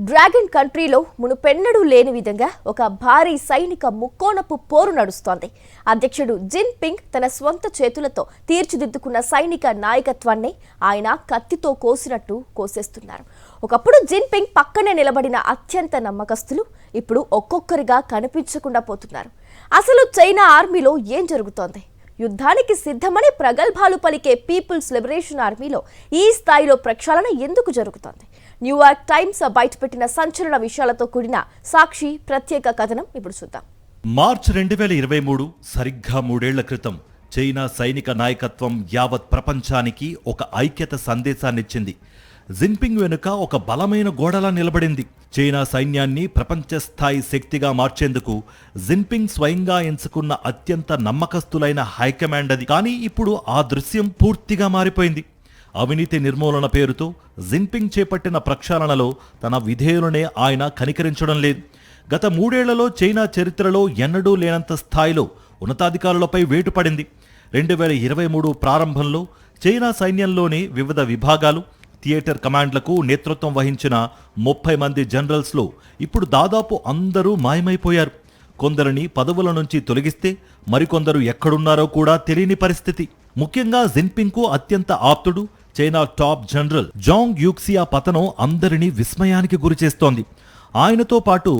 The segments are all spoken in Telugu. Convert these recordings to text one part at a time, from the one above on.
డ్రాగన్ కంట్రీలో మునుపెన్నడూ లేని విధంగా ఒక భారీ సైనిక ముక్కోణపు పోరు నడుస్తోంది. అధ్యక్షుడు జిన్ పింగ్ తన స్వంత చేతులతో తీర్చిదిద్దుకున్న సైనిక నాయకత్వాన్ని ఆయన కత్తితో కోసినట్టు కోసేస్తున్నారు. ఒకప్పుడు జిన్ పింగ్ పక్కనే నిలబడిన అత్యంత నమ్మకస్తులు ఇప్పుడు ఒక్కొక్కరిగా కనిపించకుండా పోతున్నారు. అసలు చైనా ఆర్మీలో ఏం జరుగుతోంది? యుద్ధానికి సిద్ధమని ప్రగల్భాలు పలికే పీపుల్స్ లిబరేషన్ ఆర్మీలో ఈ స్థాయిలో ప్రక్షాళన ఎందుకు జరుగుతోంది? న్యూయార్క్ టైమ్స్ బయటపెట్టిన సంచలన విషయాలతో కూడిన సాక్షి ప్రత్యేక కథనం ఇప్పుడు చూద్దాం. మార్చి 2023 సరిగ్గా 3 ఏళ్ల క్రితం చైనా సైనిక నాయకత్వం యావత్ ప్రపంచానికి ఒక ఐక్యత సందేశాన్నిచ్చింది. జిన్పింగ్ వెనుక ఒక బలమైన గోడలా నిలబడింది. చైనా సైన్యాన్ని ప్రపంచ స్థాయి శక్తిగా మార్చేందుకు జిన్పింగ్ స్వయంగా ఎంచుకున్న అత్యంత నమ్మకస్తులైన హైకమాండ్ అది. కానీ ఇప్పుడు ఆ దృశ్యం పూర్తిగా మారిపోయింది. అవినీతి నిర్మూలన పేరుతో జిన్పింగ్ చేపట్టిన ప్రక్షాళనలో తన విధేయులనే ఆయన కనికరించడం లేదు. గత 3 ఏళ్లలో చైనా చరిత్రలో ఎన్నడూ లేనంత స్థాయిలో ఉన్నతాధికారులపై వేటు పడింది. 2023 ప్రారంభంలో చైనా సైన్యంలోని వివిధ విభాగాలు, థియేటర్ కమాండ్లకు నేతృత్వం వహించిన 30 మంది జనరల్స్లో ఇప్పుడు దాదాపు అందరూ మాయమైపోయారు. కొందరిని పదవుల నుంచి తొలగిస్తే మరికొందరు ఎక్కడున్నారో కూడా తెలియని పరిస్థితి. ముఖ్యంగా జిన్పింగ్కు అత్యంత ఆప్తుడు చైనా టాప్ జనరల్ జాంగ్ యూక్సియా పతనం అందరినీ విస్మయానికి గురిచేస్తోంది. ఆయనతో పాటు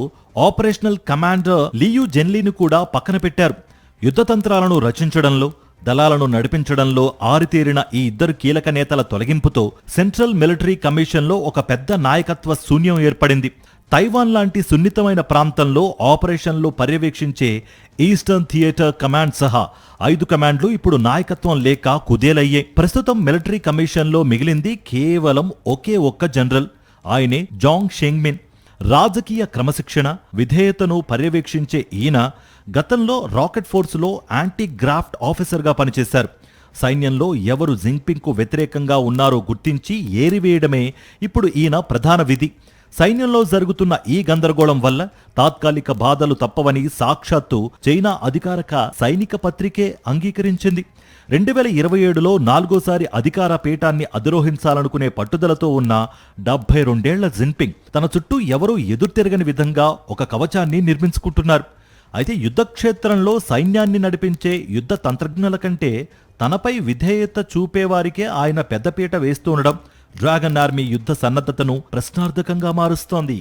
ఆపరేషనల్ కమాండర్ లియు జెన్లీని కూడా పక్కన పెట్టారు. యుద్ధతంత్రాలను రచించడంలో, దళాలను నడిపించడంలో ఆరితేరిన ఈ ఇద్దరు కీలక నేతల తొలగింపుతో సెంట్రల్ మిలిటరీ కమిషన్లో ఒక పెద్ద నాయకత్వ శూన్యం ఏర్పడింది. తైవాన్ లాంటి సున్నితమైన ప్రాంతంలో ఆపరేషన్లు పర్యవేక్షించే ఈస్టర్న్ థియేటర్ కమాండ్ సహా 5 కమాండ్లు ఇప్పుడు నాయకత్వం లేక కుదేలయ్యే. ప్రస్తుతం మిలిటరీ కమిషన్లో మిగిలింది కేవలం ఒకే ఒక్క జనరల్, ఆయనే జాంగ్ షెంగ్మిన్. రాజకీయ క్రమశిక్షణ, విధేయతను పర్యవేక్షించే ఈయన గతంలో రాకెట్ ఫోర్సులో యాంటీ గ్రాఫ్ట్ ఆఫీసర్గా పనిచేశారు. సైన్యంలో ఎవరు జిన్పింగ్కు వ్యతిరేకంగా ఉన్నారో గుర్తించి ఏరివేయడమే ఇప్పుడు ఈయన ప్రధాన విధి. సైన్యంలో జరుగుతున్న ఈ గందరగోళం వల్ల తాత్కాలిక బాధలు తప్పవని సాక్షాత్తు చైనా అధికారిక సైనిక పత్రికే అంగీకరించింది. 2027లో 4వసారి అధికార పీఠాన్ని అధిరోహించాలనుకునే పట్టుదలతో ఉన్న 72 ఏళ్ల జిన్పింగ్ తన చుట్టూ ఎవరూ ఎదురుతిరగని విధంగా ఒక కవచాన్ని నిర్మించుకుంటున్నారు. అయితే యుద్ధక్షేత్రంలో సైన్యాన్ని నడిపించే యుద్ధ తంత్రజ్ఞుల కంటే తనపై విధేయత చూపేవారికే ఆయన పెద్దపీట వేస్తుండడం డ్రాగన్ ఆర్మీ యుద్ధ సన్నద్ధతను ప్రశ్నార్థకంగా మారుస్తోంది.